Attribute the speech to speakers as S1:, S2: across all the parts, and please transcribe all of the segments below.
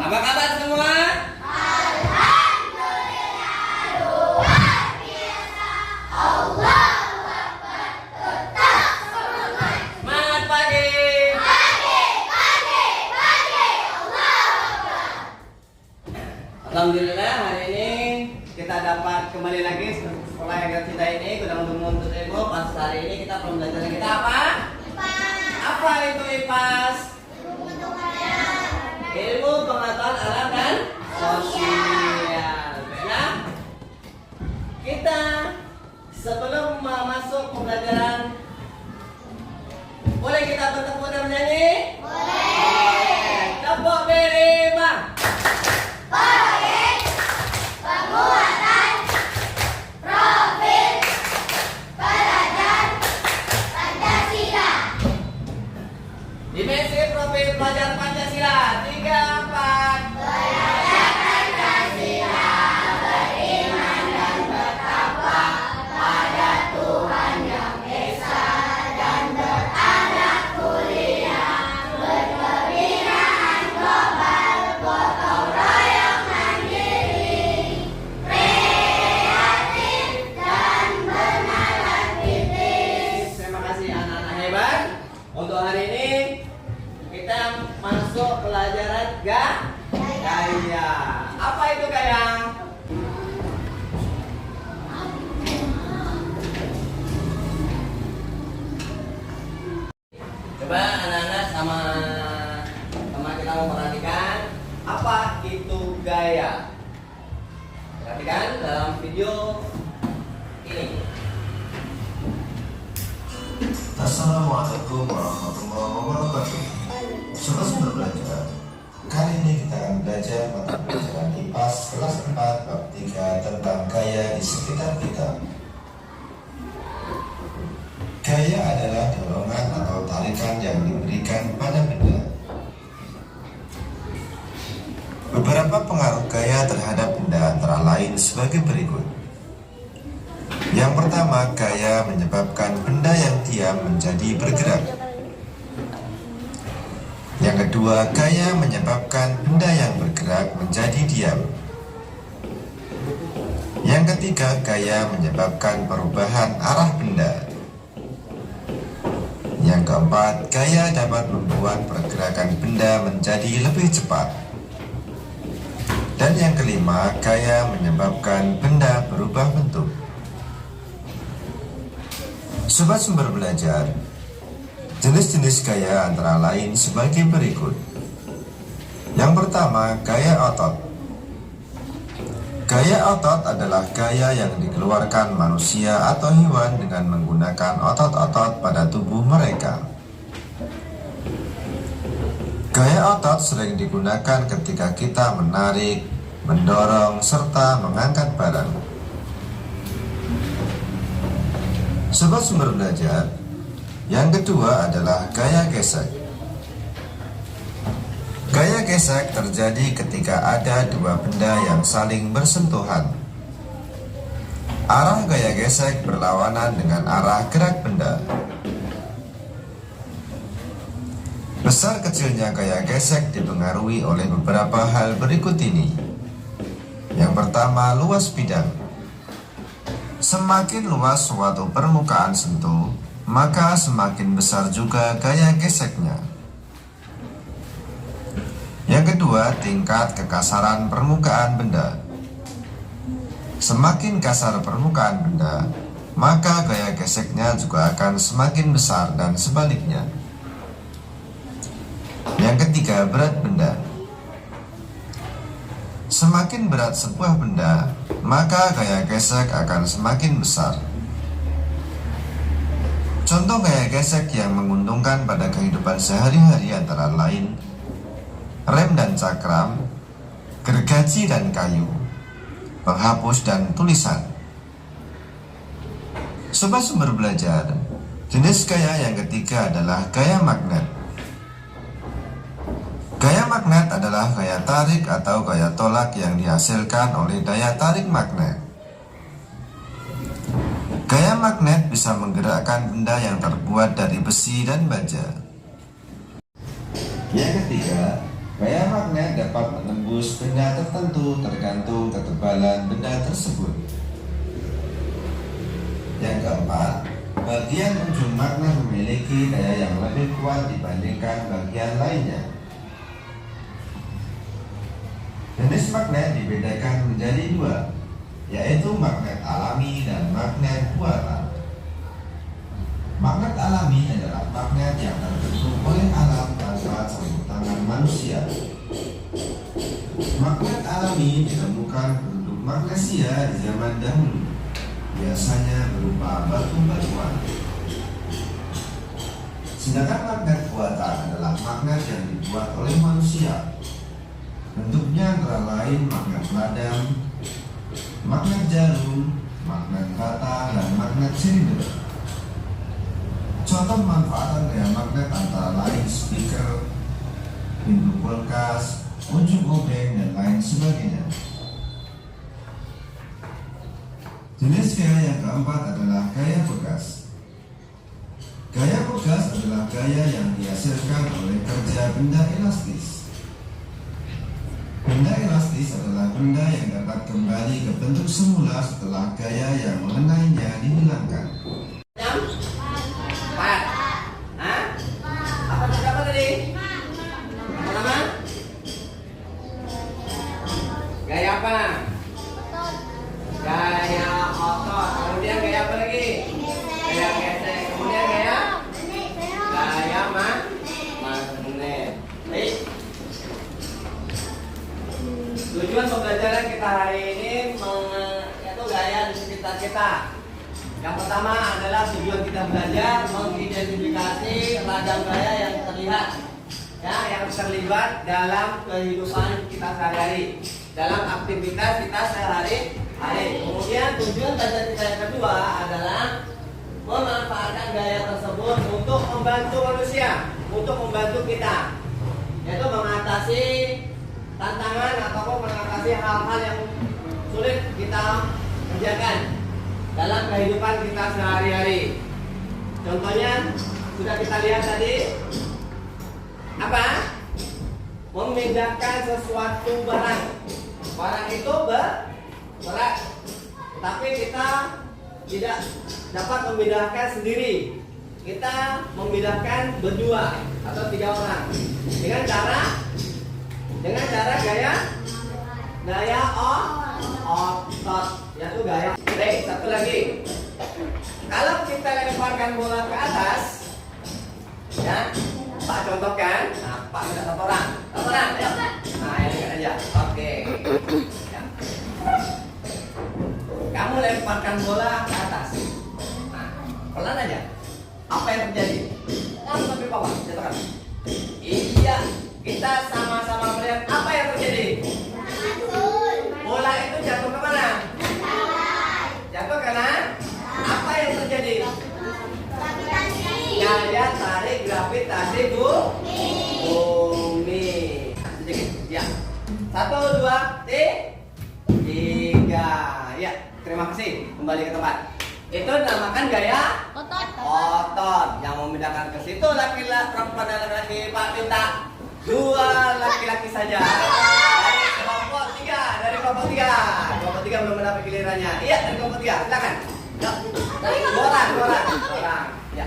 S1: Apa kabar semua?
S2: Alhamdulillah, luar biasa. Allahu Akbar, tetap semangat.
S1: Semangat pagi.
S2: Pagi. Allahu Akbar.
S1: Alhamdulillah hari ini kita dapat kembali lagi ke sekolah yang kita ini gudang untuk menuntut ilmu. Pas hari ini kita pembelajaran kita apa? Apa itu IPAS? Ilmu pengetahuan alam dan sosial. Ya. Kita sebelum masuk pembelajaran, boleh kita bertemu dan menyanyi? Boleh. Tepuk beri bang.
S2: Proyek penguatan profil pelajar Pancasila.
S1: Dimensi profil pelajar Pancasila 3, 4.
S2: Belajar Pancasila, beriman dan bertakwa pada Tuhan Yang Esa dan berakhlak mulia, berkebinaan global, gotong royong mandiri, kreatif dan bernalar kritis.
S1: Terima kasih anak-anak hebat. Untuk hari ini kita masuk pelajaran gaya. Apa itu gaya? Coba anak-anak sama kita memperhatikan apa itu gaya. Perhatikan dalam video ini.
S3: Assalamualaikum warahmatullahi wabarakatuh. Sobat Sumber Belajar, kali ini kita akan belajar mata pelajaran IPAS kelas 4 bab 3 tentang gaya di sekitar kita. Gaya adalah dorongan atau tarikan yang diberikan pada benda. Beberapa pengaruh gaya terhadap benda antara lain sebagai berikut. Yang pertama, gaya menyebabkan benda yang diam menjadi bergerak. Yang kedua, gaya menyebabkan benda yang bergerak menjadi diam. Yang ketiga, gaya menyebabkan perubahan arah benda. Yang keempat, gaya dapat membuat pergerakan benda menjadi lebih cepat. Dan yang kelima, gaya menyebabkan benda berubah bentuk. Sobat Sumber Belajar, jenis-jenis gaya antara lain sebagai berikut. Yang pertama, gaya otot. Gaya otot adalah gaya yang dikeluarkan manusia atau hewan dengan menggunakan otot-otot pada tubuh mereka. Gaya otot sering digunakan ketika kita menarik, mendorong, serta mengangkat barang. Sobat Sumber Belajar, yang kedua adalah gaya gesek. Gaya gesek terjadi ketika ada dua benda yang saling bersentuhan. Arah gaya gesek berlawanan dengan arah gerak benda. Besar kecilnya gaya gesek dipengaruhi oleh beberapa hal berikut ini. Yang pertama, luas bidang. Semakin luas suatu permukaan sentuh, maka semakin besar juga gaya geseknya. Yang kedua, tingkat kekasaran permukaan benda. Semakin kasar permukaan benda, maka gaya geseknya juga akan semakin besar dan sebaliknya. Yang ketiga, berat benda. Semakin berat sebuah benda, maka gaya gesek akan semakin besar. Contoh gaya gesek yang menguntungkan pada kehidupan sehari-hari antara lain rem dan cakram, gergaji dan kayu, penghapus dan tulisan. Sobat Sumber Belajar, jenis gaya yang ketiga adalah gaya magnet. Gaya magnet adalah gaya tarik atau gaya tolak yang dihasilkan oleh daya tarik magnet. Gaya magnet bisa menggerakkan benda yang terbuat dari besi dan baja. Yang ketiga, Gaya magnet dapat menembus benda tertentu tergantung ketebalan benda tersebut. Yang keempat, bagian ujung magnet memiliki daya yang lebih kuat dibandingkan bagian lainnya. Jenis magnet dibedakan menjadi dua, yaitu magnet alami dan magnet buatan. Magnet alami adalah magnet yang terbentuk oleh alam tanpa campur tangan manusia. Magnet alami ditemukan berbentuk magnesia di zaman dahulu, biasanya berupa batu-batuan. Sedangkan magnet buatan adalah magnet yang dibuat oleh manusia. Bentuknya antara lain magnet ladang, magnet jarum, magnet bata, dan magnet silinder. Contoh pemanfaatan gaya magnet antara lain speaker, pintu kulkas, ujung obeng, dan lain sebagainya. Jenis gaya yang keempat adalah gaya bekas. Gaya bekas adalah gaya yang dihasilkan oleh kerja benda elastis. Benda elastis adalah benda yang dapat kembali ke bentuk semula setelah gaya yang mengenainya dihilangkan.
S1: Empat. Hah? Apa tadi? Apa? Gaya apa? Gaya otot. Kemudian gaya apa lagi? Gaya gesek. Kemudian gaya magnet. Baik. Tujuan pembelajaran kita hari ini yaitu gaya di sekitar kita. Yang pertama adalah tujuan kita belajar mengidentifikasi ragam gaya yang terlihat, ya, yang terlibat dalam kehidupan kita sehari-hari, dalam aktivitas kita sehari-hari. Kemudian tujuan belajar kita yang kedua adalah memanfaatkan gaya tersebut untuk membantu manusia, untuk membantu kita, yaitu mengatasi tantangan ataupun mengatasi hal-hal yang sulit kita kerjakan dalam kehidupan kita sehari-hari. Contohnya sudah kita lihat tadi, apa? Memindahkan sesuatu barang. Barang itu berat, tapi kita tidak dapat memindahkan sendiri. Kita memindahkan berdua atau 3 orang dengan cara gaya otot, yaitu gaya. Baik, satu lagi. Kalau kita lemparkan bola ke atas, ya, Pak contohkan. Nah, Pak minta satu orang, ayo. Nah, ini aja. Oke. Ya. Kamu lemparkan bola ke atas. Nah, pelan aja. Apa yang terjadi? Kamu sampai bawah, jatuhkan. Iya, kita sama-sama melihat apa yang terjadi. Bola itu jatuh ke mana? Jatuh kanan. Apa yang terjadi? Gaya tarik gravitasi bumi. Sedikit, ya. 1, 2, 3. Ya, terima kasih. Kembali ke tempat. Itu dinamakan gaya otot. Yang membedakan ke situ laki-laki, perempuan dan laki-laki. Pak minta 2 laki-laki saja. Dari kelompok 3. Kelompok 3 belum mendapat gilirannya. Iya, dari kelompok 3. Silakan. Dari 2 orang. Ya.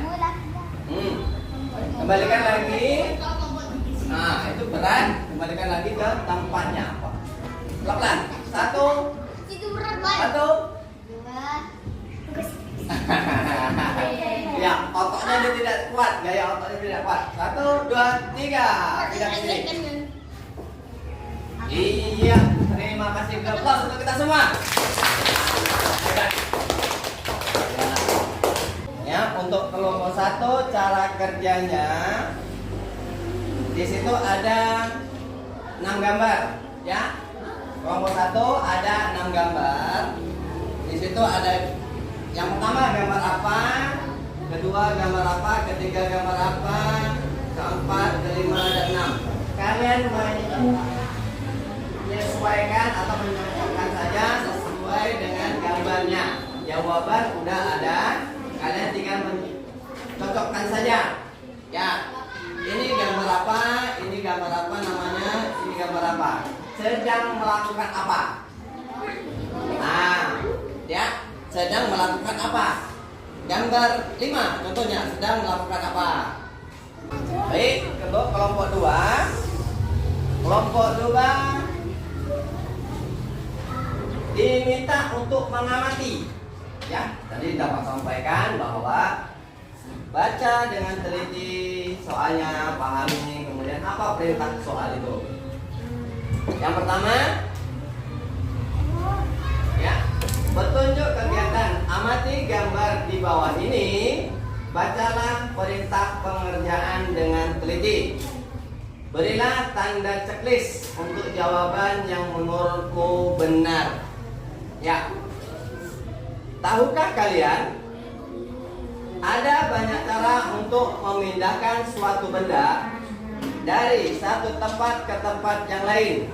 S1: Kembalikan lagi. Nah, itu berat. Kembalikan lagi ke tempatnya. Pelan-pelan. 1. Ya, ototnya dia tidak kuat. Gaya ototnya tidak kuat. 1, 2, 3. Tidak ke sini. Iya, terima kasih. Aplaus untuk kita semua. Ya, untuk kelompok 1 cara kerjanya di situ ada 6 gambar, ya. Kelompok 1 ada 6 gambar. Di situ ada yang pertama gambar apa, kedua gambar apa, ketiga gambar apa, keempat, kelima, dan 6. Kalian menyesuaikan atau menyocokkan saja sesuai dengan gambarnya. Jawaban udah ada, kalian tinggal mencocokkan saja. Ya, ini gambar apa, ini gambar apa namanya, sedang melakukan apa? Nah, ya, sedang melakukan apa? Gambar 5 contohnya sedang melakukan apa? Baik, untuk kelompok 2. Kelompok 2 diminta untuk mengamati. Ya, tadi dapat sampaikan bahwa baca dengan teliti soalnya, pahami, kemudian apa perintah soal itu. Yang pertama, ya, petunjuk kegiatan. Amati gambar di bawah ini. Bacalah perintah pengerjaan dengan teliti. Berilah tanda checklist untuk jawaban yang menurutku benar. Ya. Tahukah kalian ada banyak cara untuk memindahkan suatu benda dari satu tempat ke tempat yang lain.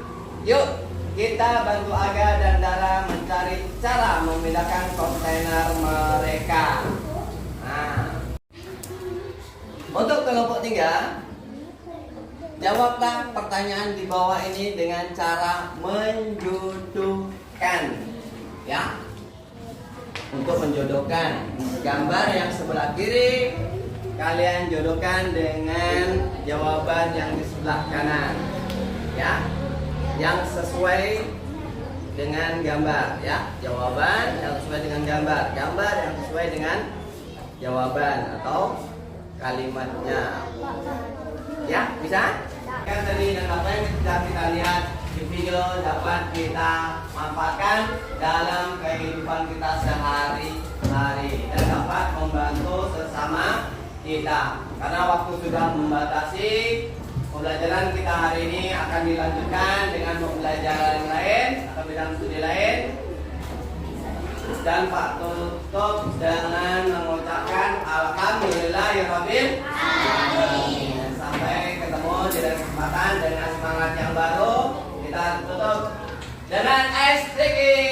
S1: Yuk, kita bantu Aga dan Dara mencari cara memindahkan kontainer mereka. Nah, untuk kelompok 3, jawablah pertanyaan di bawah ini dengan cara menjodohkan. Ya, untuk menjodohkan gambar yang sebelah kiri kalian jodohkan dengan jawaban yang di sebelah kanan, ya, yang sesuai dengan gambar, ya, jawaban yang sesuai dengan gambar, gambar yang sesuai dengan jawaban atau kalimatnya, ya, bisa? Kan tadi dan apa yang kita lihat di video dapat kita manfaatkan dalam kehidupan kita sehari-hari dan dapat membantu sesama kita. Karena waktu sudah membatasi, pembelajaran kita hari ini akan dilanjutkan dengan pembelajaran lain atau bidang studi lain. Dan Pak tutup dengan mengucapkan alhamdulillahirabbil alamin. Sampai ketemu di kesempatan dengan semangat yang baru. Kita tutup dengan ice breaking.